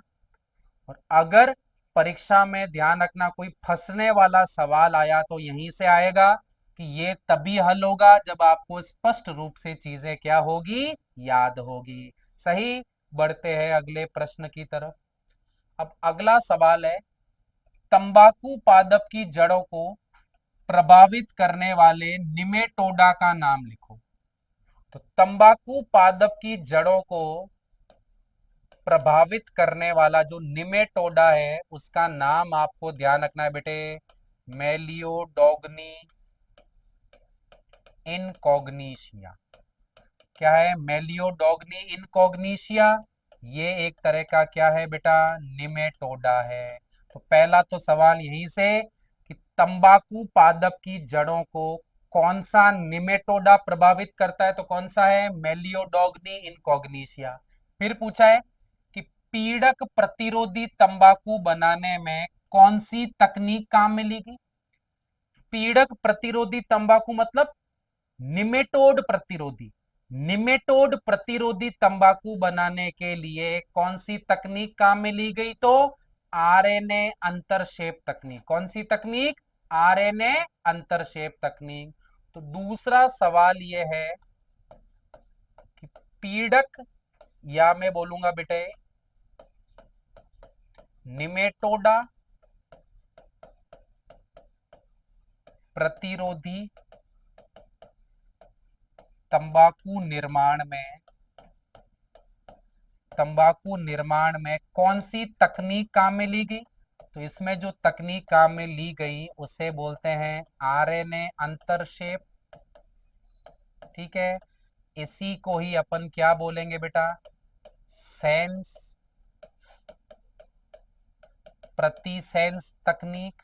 और अगर परीक्षा में ध्यान रखना कोई फंसने वाला सवाल आया तो यहीं से आएगा, कि ये तभी हल होगा जब आपको स्पष्ट रूप से चीजें क्या होगी, याद होगी। सही। बढ़ते हैं अगले प्रश्न की तरफ। अब अगला सवाल है, तंबाकू पादप की जड़ों को प्रभावित करने वाले निमेटोडा का नाम लिखो। तो तंबाकू पादप की जड़ों को प्रभावित करने वाला जो निमेटोडा है उसका नाम आपको ध्यान रखना है बेटे, मेलियोडोगनी इनकॉग्निशिया। क्या है, मेलियोडोगनी इनकॉग्निशिया। ये एक तरह का क्या है बेटा, निमेटोडा है। तो पहला तो सवाल यहीं से कि तंबाकू पादप की जड़ों को कौन सा निमेटोडा प्रभावित करता है, तो कौन सा है, मेलियोडोगनी इनकॉग्निशिया। फिर पूछा है कि पीड़क प्रतिरोधी तंबाकू बनाने में कौन सी तकनीक काम में ली गई। पीड़क प्रतिरोधी तंबाकू मतलब निमेटोड प्रतिरोधी। निमेटोड प्रतिरोधी तंबाकू बनाने के लिए कौन सी तकनीक काम में ली गई? तो आरएनए अंतरशेप तकनीक। कौन सी तकनीक? आरएनए अंतरशेप तकनीक। तो दूसरा सवाल यह है कि पीड़क, या मैं बोलूंगा बेटे निमेटोडा प्रतिरोधी तंबाकू निर्माण में, तंबाकू निर्माण में कौन सी तकनीक काम में ली गई? तो इसमें जो तकनीक काम में ली गई उसे बोलते हैं आरएनए अंतरशेप। ठीक है, इसी को ही अपन क्या बोलेंगे बेटा? सेंस प्रतिसेंस तकनीक।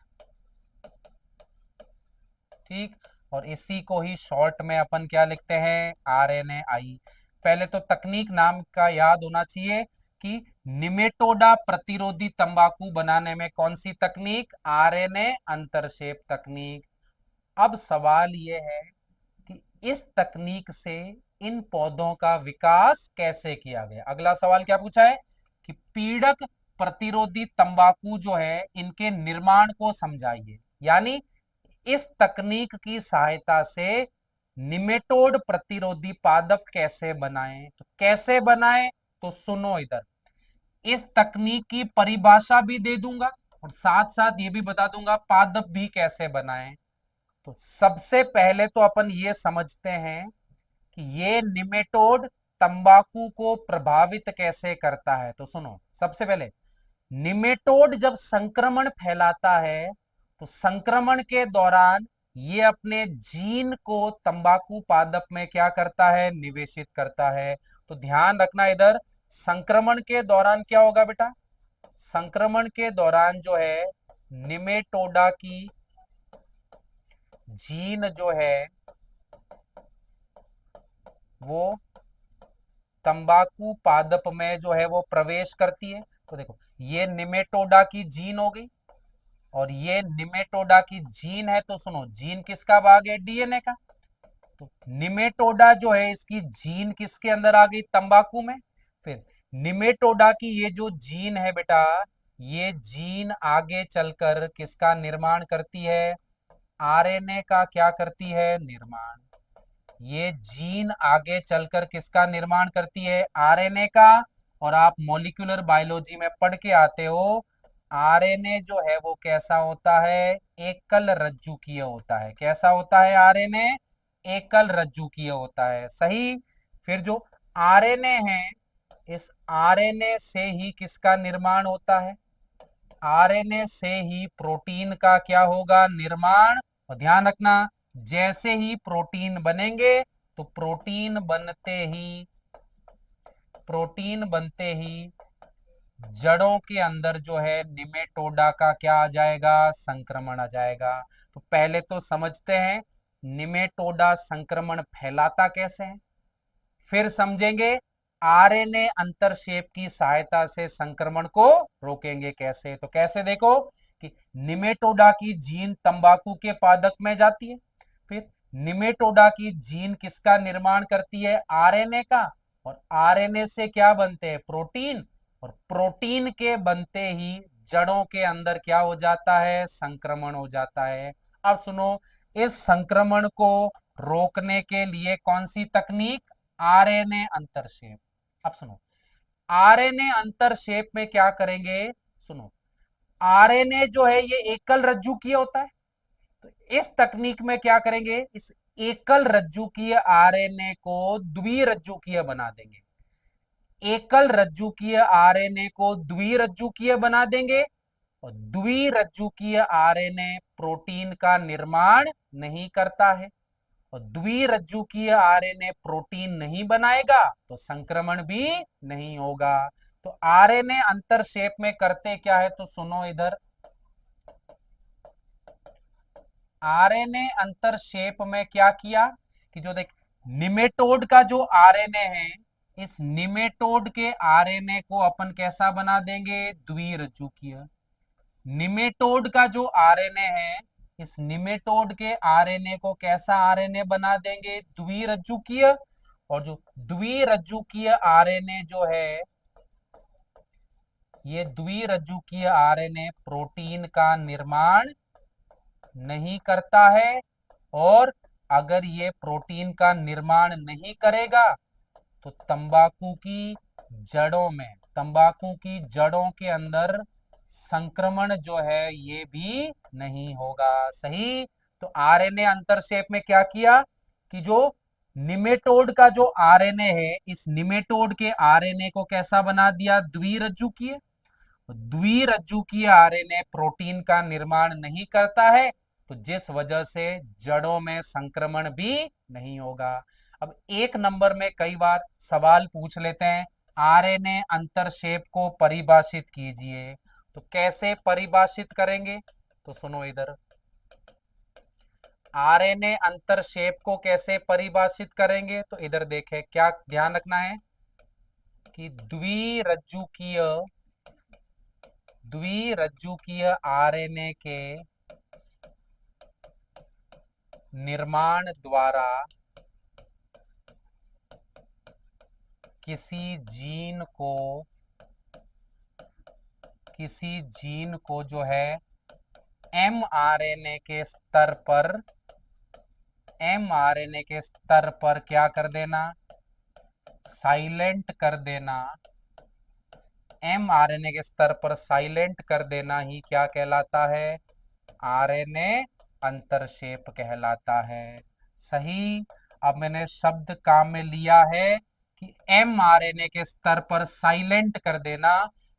ठीक, और इसी को ही शॉर्ट में अपन क्या लिखते हैं? आरएनएआई। पहले तो तकनीक नाम का याद होना चाहिए कि निमेटोडा प्रतिरोधी तंबाकू बनाने में कौन सी तकनीक? आरएनए अंतरशेप तकनीक। अब सवाल यह है कि इस तकनीक से इन पौधों का विकास कैसे किया गया? अगला सवाल क्या पूछा है कि पीड़क प्रतिरोधी तंबाकू जो है इनके निर्माण को समझाइए। यानी इस तकनीक की सहायता से निमेटोड प्रतिरोधी पादप कैसे बनाएं? तो कैसे बनाएं? तो सुनो इधर, इस तकनीक की परिभाषा भी दे दूंगा और साथ साथ ये भी बता दूंगा पादप भी कैसे बनाएं। तो सबसे पहले तो अपन ये समझते हैं कि ये निमेटोड तंबाकू को प्रभावित कैसे करता है। तो सुनो, सबसे पहले निमेटोड जब संक्रमण फैलाता है तो संक्रमण के दौरान ये अपने जीन को तंबाकू पादप में क्या करता है? निवेशित करता है। तो ध्यान रखना इधर, संक्रमण के दौरान क्या होगा बेटा? संक्रमण के दौरान जो है निमेटोडा की जीन जो है वो तंबाकू पादप में जो है वो प्रवेश करती है। तो देखो, ये निमेटोडा की जीन हो गई और ये निमेटोडा की जीन है। तो सुनो, जीन किसका भाग है? डीएनए का। तो निमेटोडा जो है इसकी जीन किसके अंदर आ गई? तंबाकू में। फिर निमेटोडा की ये जो जीन है बेटा, ये जीन आगे चलकर किसका निर्माण करती है? आरएनए का क्या करती है? निर्माण। ये जीन आगे चलकर किसका निर्माण करती है? आरएनए का। और आप मॉलिक्यूलर बायोलॉजी में पढ़ के आते हो, आरएनए जो है वो कैसा होता है? एकल रज्जुकीय होता है। कैसा होता है आरएनए? एकल रज्जुकीय होता है। सही। फिर जो आरएनए है, इस आरएनए से ही किसका निर्माण होता है? आरएनए से ही प्रोटीन का क्या होगा? निर्माण। और ध्यान रखना, जैसे ही प्रोटीन बनेंगे तो प्रोटीन बनते ही जड़ों के अंदर जो है निमेटोडा का क्या आ जाएगा? संक्रमण आ जाएगा। तो पहले तो समझते हैं निमेटोडा संक्रमण फैलाता कैसे है, फिर समझेंगे आरएनए अंतरशेप की सहायता से संक्रमण को रोकेंगे कैसे। तो कैसे? देखो कि निमेटोडा की जीन तंबाकू के पादप में जाती है, फिर निमेटोडा की जीन किसका निर्माण करती है? आरएनए का। और आरएनए से क्या बनते हैं? प्रोटीन। और प्रोटीन के बनते ही जड़ों के अंदर क्या हो जाता है? संक्रमण हो जाता है। अब सुनो, इस संक्रमण को रोकने के लिए कौन सी तकनीक? आरएनए अंतरशेप। अब सुनो, आरएनए अंतरशेप में क्या करेंगे? सुनो, आरएनए जो है ये एकल रज्जुकीय होता है। तो इस तकनीक में क्या करेंगे? इस एकल रज्जुकीय आरएनए को द्विरज्जुकीय बना देंगे। एकल रज्जुकीय आरएनए को द्विरज्जुकीय बना देंगे। और द्विरज्जुकीय आरएनए प्रोटीन का निर्माण नहीं करता है, और द्विरज्जुकीय आरएनए प्रोटीन नहीं बनाएगा तो संक्रमण भी नहीं होगा। तो आरएनए अंतरशेप में करते क्या है? तो सुनो इधर, आरएनए अंतरशेप में क्या किया कि जो देख, निमेटोड का जो आरएनए है, इस निमेटोड के आरएनए को अपन कैसा बना देंगे? द्विरज्जुकीय। निमेटोड का जो आरएनए है, इस निमेटोड के आरएनए को कैसा आरएनए बना देंगे? द्विरज्जुकीय। और जो द्विरज्जुकीय आरएनए जो है, ये द्विरज्जुकीय आरएनए प्रोटीन का निर्माण नहीं करता है। और अगर ये प्रोटीन का निर्माण नहीं करेगा तो तंबाकू की जड़ों के अंदर संक्रमण जो है ये भी नहीं होगा। सही। तो आरएनए अंतरशेप में क्या किया कि जो निमेटोड का जो आरएनए है, इस निमेटोड के आरएनए को कैसा बना दिया, द्विरज्जुकीय। द्विरज्जुकीय आरएनए प्रोटीन का निर्माण नहीं करता है, तो जिस वजह से जड़ों में संक्रमण भी नहीं होगा। अब एक नंबर में कई बार सवाल पूछ लेते हैं, आरएनए अंतरशेप को परिभाषित कीजिए। तो कैसे परिभाषित करेंगे, तो सुनो इधर, आरएनए अंतरशेप को कैसे परिभाषित करेंगे, तो इधर देखें, क्या ध्यान रखना है कि द्विरज्जुकीय आरएनए के निर्माण द्वारा किसी जीन को जो है एमआरएनए के स्तर पर क्या कर देना, साइलेंट कर देना। एमआरएनए के स्तर पर साइलेंट कर देना ही क्या कहलाता है, आरएनए अंतरशेप कहलाता है। सही। अब मैंने शब्द काम में लिया है कि एमआरएनए के स्तर पर साइलेंट कर देना।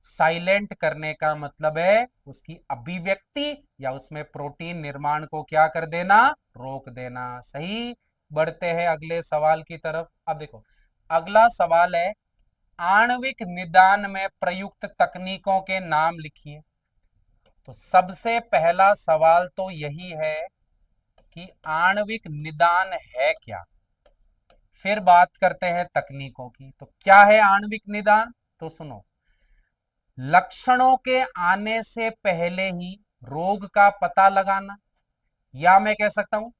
साइलेंट करने का मतलब है उसकी अभिव्यक्ति या उसमें प्रोटीन निर्माण को क्या कर देना, रोक देना। सही। बढ़ते हैं अगले सवाल की तरफ। अब देखो, अगला सवाल है, आणविक निदान में प्रयुक्त तकनीकों के नाम लिखिए। तो सबसे पहला सवाल तो यही है कि आणविक निदान है क्या, फिर बात करते हैं तकनीकों की। तो क्या है आणविक निदान, तो सुनो, लक्षणों के आने से पहले ही रोग का पता लगाना, या मैं कह सकता हूं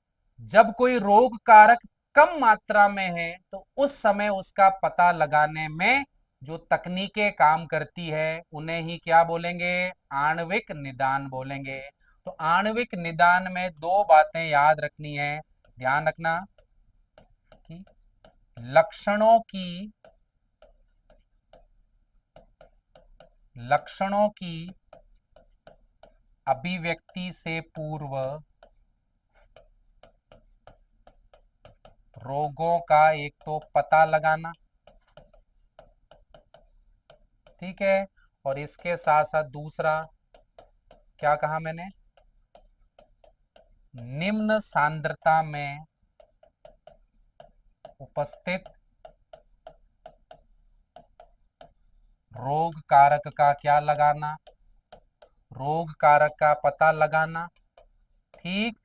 जब कोई रोग कारक कम मात्रा में है तो उस समय उसका पता लगाने में जो तकनीकें काम करती है उन्हें ही क्या बोलेंगे, आणविक निदान बोलेंगे। तो आणविक निदान में दो बातें याद रखनी है, ध्यान रखना कि लक्षणों की अभिव्यक्ति से पूर्व रोगों का एक तो पता लगाना, ठीक है, और इसके साथ साथ दूसरा क्या कहा मैंने, निम्न सांद्रता में उपस्थित रोग कारक का क्या लगाना, रोग कारक का पता लगाना। ठीक।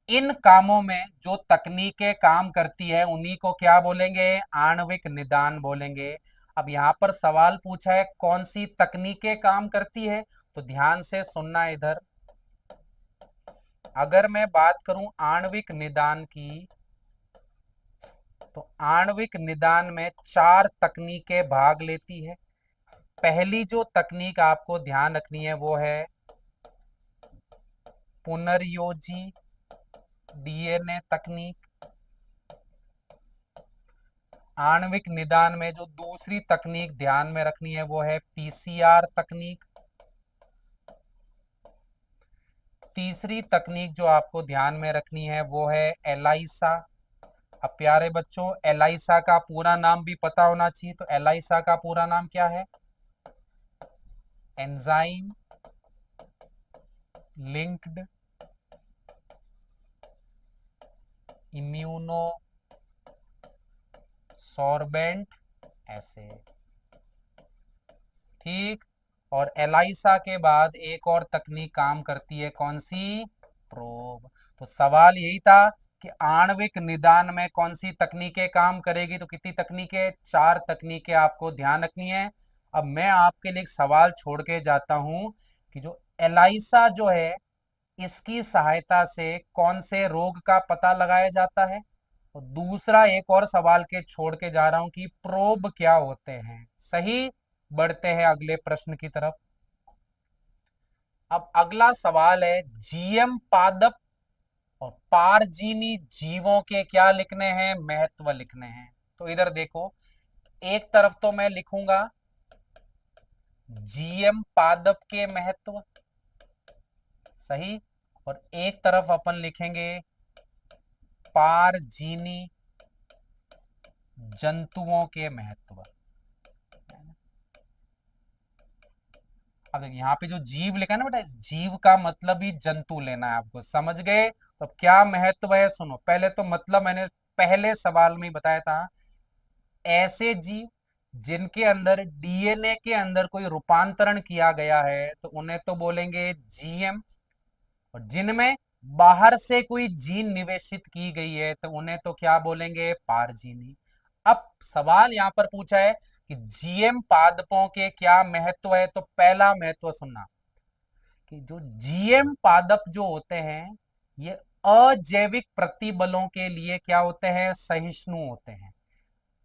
इन कामों में जो तकनीकें काम करती है उन्हीं को क्या बोलेंगे, आणविक निदान बोलेंगे। अब यहां पर सवाल पूछा है कौन सी तकनीकें काम करती है, तो ध्यान से सुनना इधर। अगर मैं बात करूं आणविक निदान की, तो आणविक निदान में 4 तकनीकें भाग लेती है। पहली जो तकनीक आपको ध्यान रखनी है वो है पुनर्योजी डीएनए तकनीक। आणविक निदान में जो दूसरी तकनीक ध्यान में रखनी है वो है पीसीआर तकनीक। तीसरी तकनीक जो आपको ध्यान में रखनी है वो है एलाइसा। अब प्यारे बच्चों, एलाइसा का पूरा नाम भी पता होना चाहिए। तो एलाइसा का पूरा नाम क्या है, एंजाइम लिंक्ड इम्यूनो सॉर्बेंट ऐसे। ठीक। और एलाइसा के बाद एक और तकनीक काम करती है, कौन सी, प्रोब। तो सवाल यही था कि आणविक निदान में कौन सी तकनीकें काम करेगी। तो कितनी तकनीकें, 4 तकनीकें आपको ध्यान रखनी है। अब मैं आपके लिए एक सवाल छोड़ के जाता हूं कि जो एलाइसा जो है इसकी सहायता से कौन से रोग का पता लगाया जाता है। और दूसरा एक और सवाल के छोड़ के जा रहा हूं कि प्रोब क्या होते हैं। सही। बढ़ते हैं अगले प्रश्न की तरफ। अब अगला सवाल है, जीएम पादप और पारजीनी जीवों के क्या लिखने हैं, महत्व लिखने हैं। तो इधर देखो, एक तरफ तो मैं लिखूंगा जीएम पादप के महत्व, सही। और एक तरफ अपन लिखेंगे पारजीनी जंतुओं के महत्व। अब यहाँ पे जो जीव लिखा है ना बेटा, इस जीव का मतलब ही जंतु लेना है आपको, समझ गए। तो अब क्या महत्व है सुनो। पहले तो मतलब मैंने पहले सवाल में ही बताया था, ऐसे जीव जिनके अंदर डीएनए के अंदर कोई रूपांतरण किया गया है तो उन्हें तो बोलेंगे जीएम, और जिनमें बाहर से कोई जीन निवेशित की गई है तो उन्हें तो क्या बोलेंगे, पारजीनी। अब सवाल यहां पर पूछा है कि जीएम पादपों के क्या महत्व है। तो पहला महत्व सुनना कि जो जीएम पादप जो होते हैं ये अजैविक प्रतिबलों के लिए क्या होते हैं, सहिष्णु होते हैं।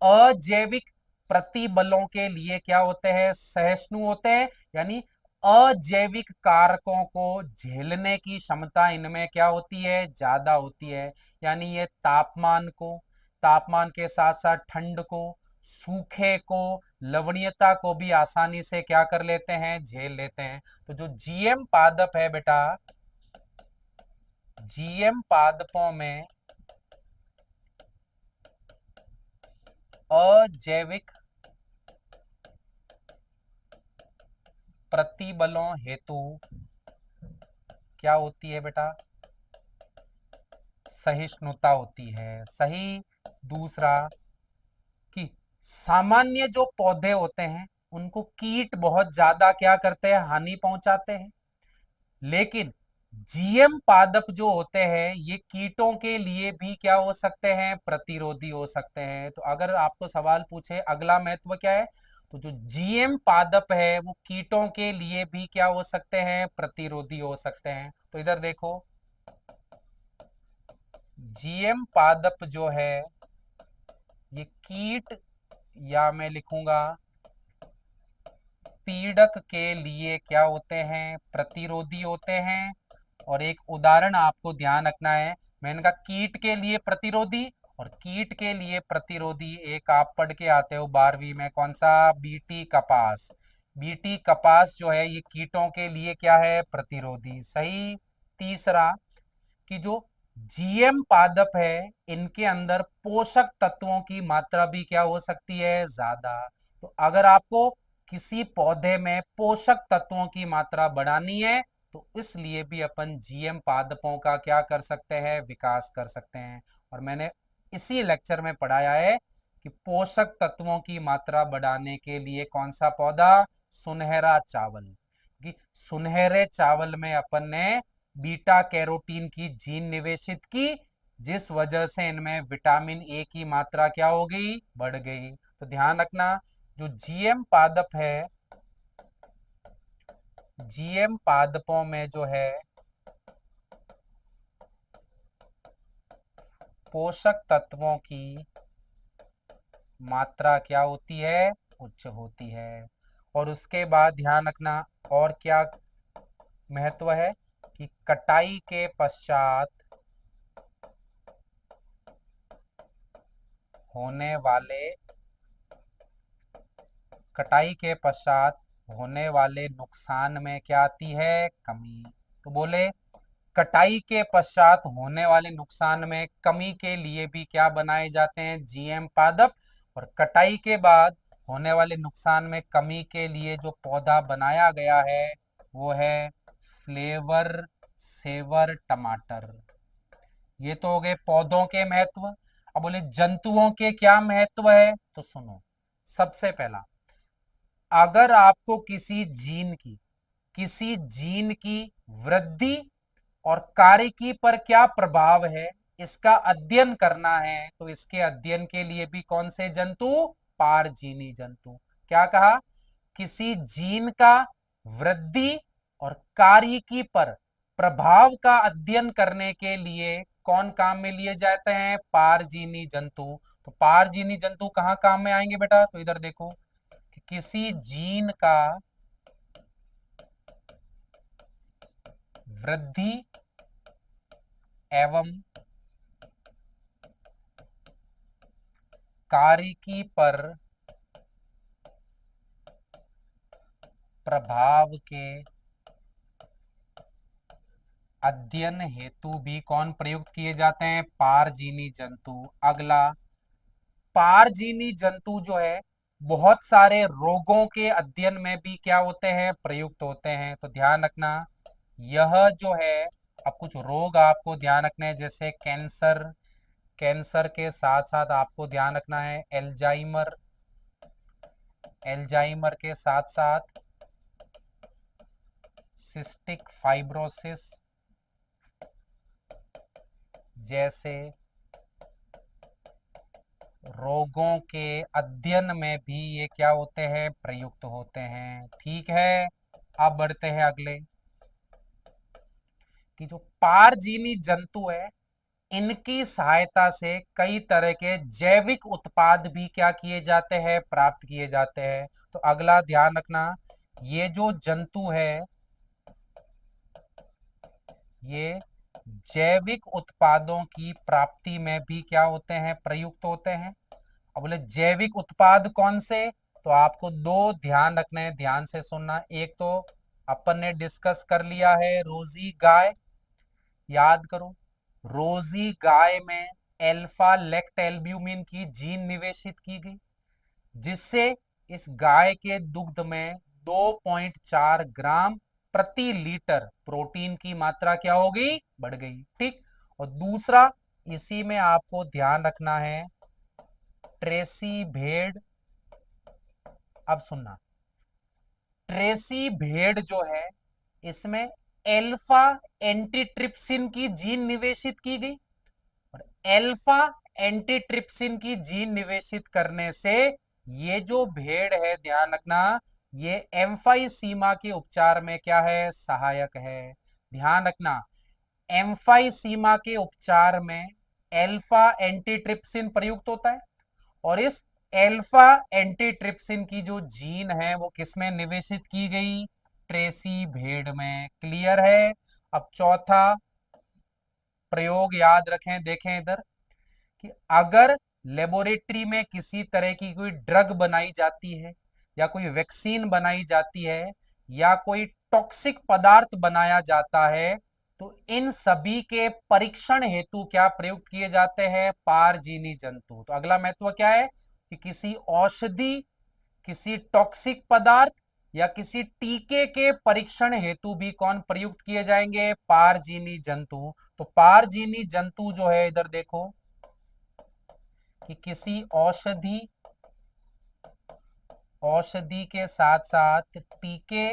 अजैविक प्रतिबलों के लिए क्या होते हैं, सहिष्णु होते हैं। यानी अजैविक कारकों को झेलने की क्षमता इनमें क्या होती है, ज्यादा होती है। यानी ये तापमान के साथ साथ ठंड को, सूखे को, लवणीयता को भी आसानी से क्या कर लेते हैं, झेल लेते हैं। तो जो जीएम पादप है बेटा, जीएम पादपों में अजैविक प्रतिबलों हेतु क्या होती है बेटा, सहिष्णुता होती है, सही। दूसरा कि सामान्य जो पौधे होते हैं उनको कीट बहुत ज्यादा क्या करते हैं, हानि पहुंचाते हैं। लेकिन जीएम पादप जो होते हैं ये कीटों के लिए भी क्या हो सकते हैं, प्रतिरोधी हो सकते हैं। तो अगर आपको सवाल पूछे अगला महत्व क्या है, तो जो जीएम पादप है वो कीटों के लिए भी क्या हो सकते हैं, प्रतिरोधी हो सकते हैं। तो इधर देखो, जीएम पादप जो है ये कीट, या मैं लिखूंगा पीड़क के लिए क्या होते हैं, प्रतिरोधी होते हैं। और एक उदाहरण आपको ध्यान रखना है, मैंने कहा कीट के लिए प्रतिरोधी और कीट के लिए प्रतिरोधी, एक आप पढ़ के आते हो 12वीं में, कौन सा, बीटी कपास। बीटी कपास जो है ये कीटों के लिए क्या है, प्रतिरोधी, सही। तीसरा कि जो जीएम पादप है इनके अंदर पोषक तत्वों की मात्रा भी क्या हो सकती है, ज्यादा। तो अगर आपको किसी पौधे में पोषक तत्वों की मात्रा बढ़ानी है तो इसलिए भी अपन जीएम पादपों का क्या कर सकते हैं, विकास कर सकते हैं। और मैंने इसी लेक्चर में पढ़ाया है कि पोषक तत्वों की मात्रा बढ़ाने के लिए कौन सा पौधा, सुनहरा चावल। कि सुनहरे चावल में अपन ने बीटा कैरोटीन की जीन निवेशित की, जिस वजह से इनमें विटामिन ए की मात्रा क्या हो गई, बढ़ गई। तो ध्यान रखना, जो जीएम पादप है, जीएम पादपों में जो है पोषक तत्वों की मात्रा क्या होती है, उच्च होती है। और उसके बाद ध्यान रखना और क्या महत्व है कि होने वाले कटाई के पश्चात होने वाले नुकसान में क्या आती है, कमी। तो बोले कटाई के पश्चात होने वाले नुकसान में कमी के लिए भी क्या बनाए जाते हैं, जीएम पादप। और कटाई के बाद होने वाले नुकसान में कमी के लिए जो पौधा बनाया गया है वो है फ्लेवर सेवर टमाटर। ये तो हो गए पौधों के महत्व। अब बोले जंतुओं के क्या महत्व है, तो सुनो। सबसे पहला, अगर आपको किसी जीन की वृद्धि और कार्यकी पर क्या प्रभाव है इसका अध्ययन करना है तो इसके अध्ययन के लिए भी कौन से जंतु, पारजीनी जंतु। क्या कहा, किसी जीन का वृद्धि और कार्यकी पर प्रभाव का अध्ययन करने के लिए कौन काम में लिए जाते हैं? पारजीनी जंतु। तो पारजीनी जंतु कहाँ काम में आएंगे बेटा? तो इधर देखो कि किसी जीन का वृद्धि एवं कार्यकी पर प्रभाव के अध्ययन हेतु भी कौन प्रयुक्त किए जाते हैं? पारजीनी जंतु। अगला, पारजीनी जंतु जो है बहुत सारे रोगों के अध्ययन में भी क्या होते हैं? प्रयुक्त होते हैं। तो ध्यान रखना, यह जो है, अब कुछ रोग आपको ध्यान रखने हैं, जैसे कैंसर। कैंसर के साथ साथ आपको ध्यान रखना है एल्जाइमर। एल्जाइमर के साथ साथ सिस्टिक फाइब्रोसिस जैसे रोगों के अध्ययन में भी ये क्या होते हैं? प्रयुक्त होते हैं। ठीक है, अब बढ़ते हैं अगले, कि जो पारजीनी जंतु है, इनकी सहायता से कई तरह के जैविक उत्पाद भी क्या किए जाते हैं? प्राप्त किए जाते हैं। तो अगला ध्यान रखना, ये जो जंतु है ये जैविक उत्पादों की प्राप्ति में भी क्या होते हैं? प्रयुक्त होते हैं। अब बोले जैविक उत्पाद कौन से? तो आपको दो ध्यान रखने हैं, ध्यान से सुनना। एक तो अपन ने डिस्कस कर लिया है रोजी गाय, याद करो। रोजी गाय में अल्फा लेक्ट एल्ब्यूमिन की जीन निवेशित की गई, जिससे इस गाय के दुग्ध में 2.4 ग्राम प्रति लीटर प्रोटीन की मात्रा क्या हो गई? बढ़ गई। ठीक। और दूसरा, इसी में आपको ध्यान रखना है ट्रेसी भेड़। अब सुनना, ट्रेसी भेड़ जो है इसमें एल्फा एंटीट्रिप्सिन की जीन निवेशित की गई, और एल्फा एंटीट्रिप्सिन की जीन निवेशित करने से ये जो भेड़ है, ध्यान रखना, ये एम्फाइसीमा के उपचार में क्या है? सहायक है। ध्यान रखना, एम्फाइसीमा के उपचार में एल्फा एंटीट्रिप्सिन प्रयुक्त होता है, और इस एल्फा एंटीट्रिप्सिन की जो जीन है वो किसमें निवेशित की गई? ट्रेसी भेड़ में। क्लियर है? अब चौथा प्रयोग याद रखें, देखें इधर, कि अगर लेबोरेटरी में किसी तरह की कोई ड्रग बनाई जाती है, या कोई वैक्सीन बनाई जाती है, या कोई टॉक्सिक पदार्थ बनाया जाता है, तो इन सभी के परीक्षण हेतु क्या प्रयुक्त किए जाते हैं? पारजीनी जंतु। तो अगला महत्व क्या है कि किसी औषधि, किसी टॉक्सिक पदार्थ या किसी टीके के परीक्षण हेतु भी कौन प्रयुक्त किए जाएंगे? पारजीनी जंतु। तो पारजीनी जंतु जो है, इधर देखो, कि किसी औषधि, औषधि के साथ साथ टीके,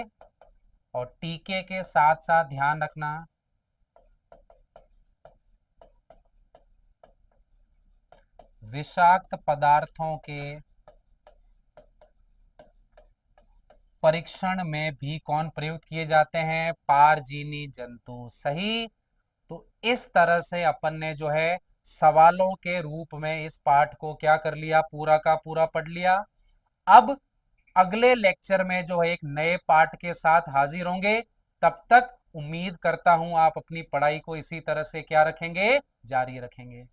और टीके के साथ साथ ध्यान रखना विषाक्त पदार्थों के परीक्षण में भी कौन प्रयुक्त किए जाते हैं? पारजीनी जंतु। सही। तो इस तरह से अपन ने जो है सवालों के रूप में इस पाठ को क्या कर लिया? पूरा का पूरा पढ़ लिया। अब अगले लेक्चर में जो है एक नए पाठ के साथ हाजिर होंगे। तब तक उम्मीद करता हूं आप अपनी पढ़ाई को इसी तरह से क्या रखेंगे? जारी रखेंगे।